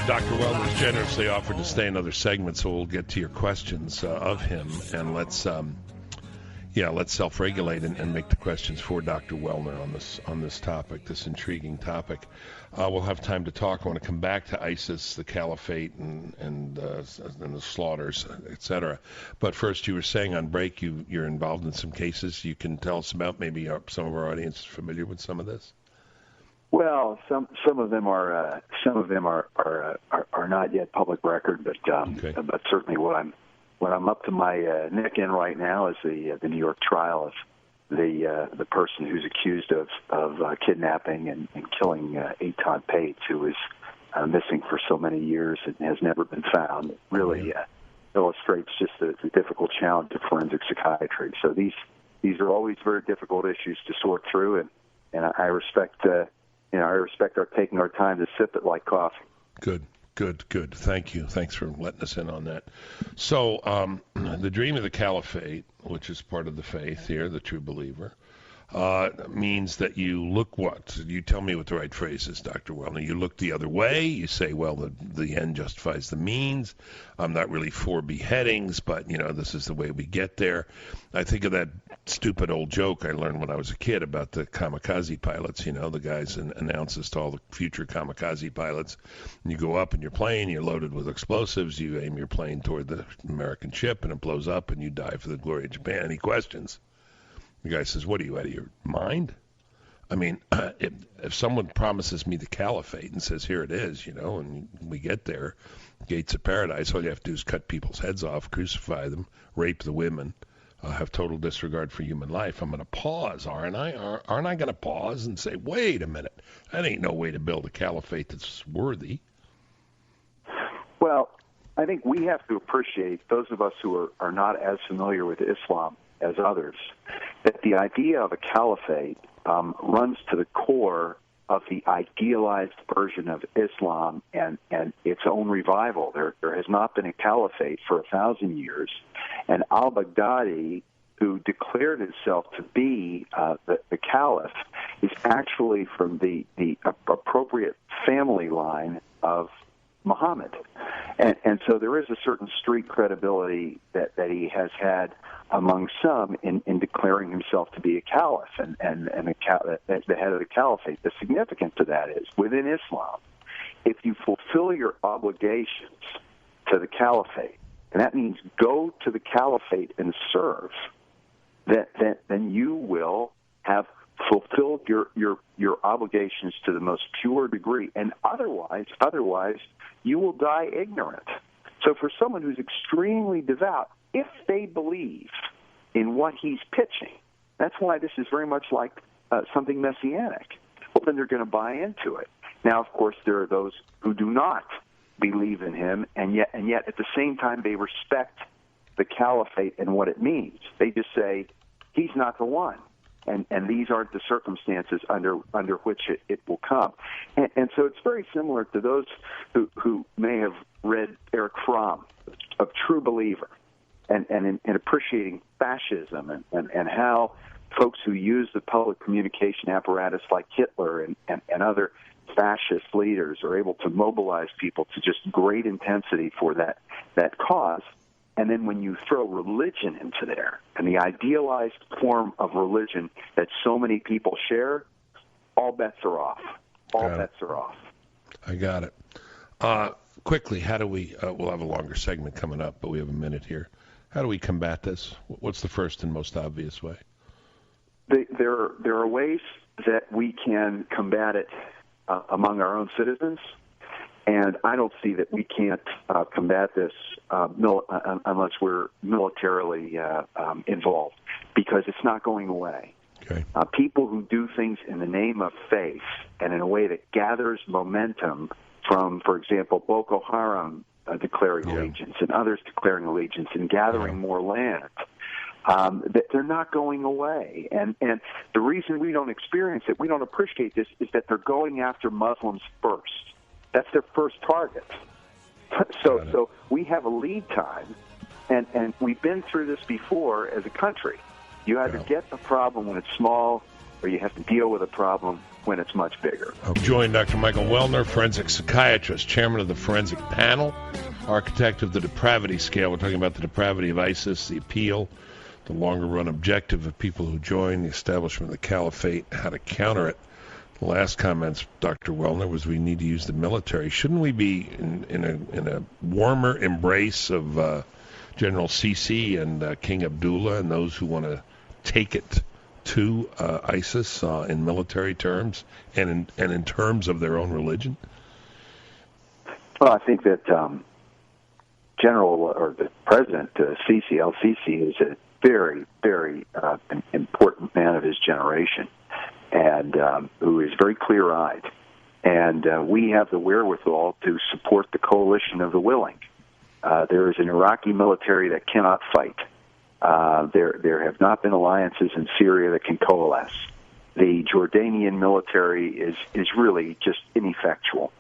Dr. Welner has generously offered to stay another segment, so we'll get to your questions of him, and let's self-regulate and make the questions for Dr. Welner on this topic, this intriguing topic. We'll have time to talk. I want to come back to ISIS, the caliphate, and the slaughters, etc. But first, you were saying on break you're involved in some cases. You can tell us about. Maybe some of our audience is familiar with some of this. Well, some of them are not yet public record, but certainly what I'm up to my neck in right now is the New York trial of the person who's accused of kidnapping and killing Eitan Pates, who was missing for so many years and has never been found. It really illustrates just the difficult challenge of forensic psychiatry. So these are always very difficult issues to sort through, and I respect. I respect our taking our time to sip it like coffee. Good. Thank you. Thanks for letting us in on that. So the dream of the caliphate, which is part of the faith here, the true believer, means that you look what? You tell me what the right phrase is, Dr. Welner. You look the other way. You say, well, the end justifies the means. I'm not really for beheadings, but, this is the way we get there. I think of that stupid old joke I learned when I was a kid about the kamikaze pilots. The guys announces to all the future kamikaze pilots, you go up in your plane, you're loaded with explosives, you aim your plane toward the American ship, and it blows up, and you die for the glory of Japan. Any questions? The guy says, what are you, out of your mind? I mean, if someone promises me the caliphate and says, here it is, and we get there, gates of paradise, all you have to do is cut people's heads off, crucify them, rape the women, have total disregard for human life, I'm going to pause, aren't I? Aren't I going to pause and say, wait a minute, that ain't no way to build a caliphate that's worthy? Well, I think we have to appreciate, those of us who are not as familiar with Islam as others, that the idea of a caliphate runs to the core of the idealized version of Islam and its own revival. There has not been a caliphate for 1,000 years, and al-Baghdadi, who declared himself to be the caliph, is actually from the appropriate family line of Muhammad. And so there is a certain street credibility that he has had among some in declaring himself to be a caliph and the head of the caliphate. The significance of that is, within Islam, if you fulfill your obligations to the caliphate, and that means go to the caliphate and serve, then you will have fulfilled your obligations to the most pure degree, and otherwise you will die ignorant. So for someone who's extremely devout, if they believe in what he's pitching, that's why this is very much like something messianic. Well, then they're going to buy into it. Now, of course, there are those who do not believe in him, and yet at the same time they respect the caliphate and what it means. They just say, he's not the one. And these aren't the circumstances under which it will come. And so it's very similar to those who may have read Erich Fromm, a true believer, and in appreciating fascism and how folks who use the public communication apparatus like Hitler and other fascist leaders are able to mobilize people to just great intensity for that cause. And then when you throw religion into there, and the idealized form of religion that so many people share, all bets are off. All bets are off. I got it. Quickly, how do we, we'll have a longer segment coming up, but we have a minute here. How do we combat this? What's the first and most obvious way? There are ways that we can combat it among our own citizens. And I don't see that we can't combat this unless we're militarily involved, because it's not going away. Okay. People who do things in the name of faith and in a way that gathers momentum from, for example, Boko Haram declaring allegiance and others declaring allegiance and gathering more land, that they're not going away. And the reason we don't experience it, we don't appreciate this, is that they're going after Muslims first. That's their first target. So we have a lead time, and we've been through this before as a country. You either get the problem when it's small, or you have to deal with a problem when it's much bigger. Join Dr. Michael Welner, forensic psychiatrist, chairman of the forensic panel, architect of the depravity scale. We're talking about the depravity of ISIS, the appeal, the longer-run objective of people who join, the establishment of the caliphate, how to counter it. The last comments, Dr. Welner, was we need to use the military. Shouldn't we be in a warmer embrace of General Sisi and King Abdullah and those who want to take it to ISIS in military terms and in terms of their own religion? Well, I think that the President Sisi, El-Sisi, is a very, very important man of his generation, and who is very clear-eyed. And we have the wherewithal to support the coalition of the willing. There is an Iraqi military that cannot fight. There have not been alliances in Syria that can coalesce. The Jordanian military is really just ineffectual.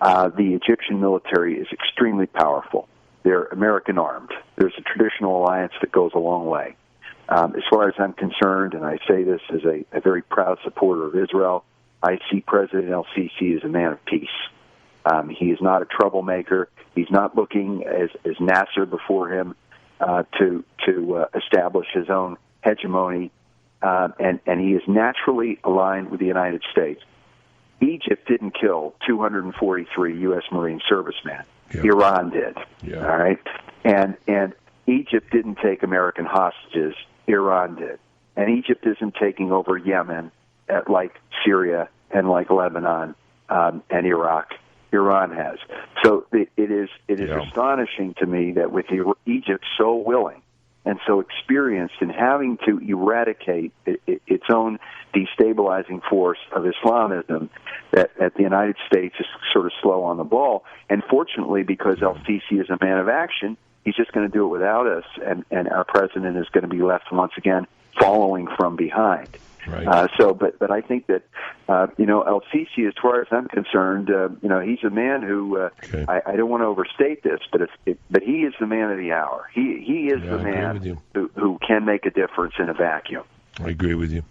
The Egyptian military is extremely powerful. They're American armed. There's a traditional alliance that goes a long way. As far as I'm concerned, and I say this as a very proud supporter of Israel, I see President El-Sisi as a man of peace. He is not a troublemaker. He's not looking as Nasser before him to establish his own hegemony, and he is naturally aligned with the United States. Egypt didn't kill 243 U.S. Marine servicemen. Yep. Iran did. Yeah. All right, and Egypt didn't take American hostages. Iran did, and Egypt isn't taking over Yemen like Syria and like Lebanon and Iraq. Iran has. So it is astonishing to me that with Egypt so willing and so experienced in having to eradicate its own destabilizing force of Islamism, that the United States is sort of slow on the ball. And fortunately, because El-Sisi is a man of action, he's just going to do it without us, and our president is going to be left once again following from behind. Right. But I think that El-Sisi, as far as I'm concerned, he's a man who I don't want to overstate this, but he is the man of the hour. He is the man who can make a difference in a vacuum. I agree with you.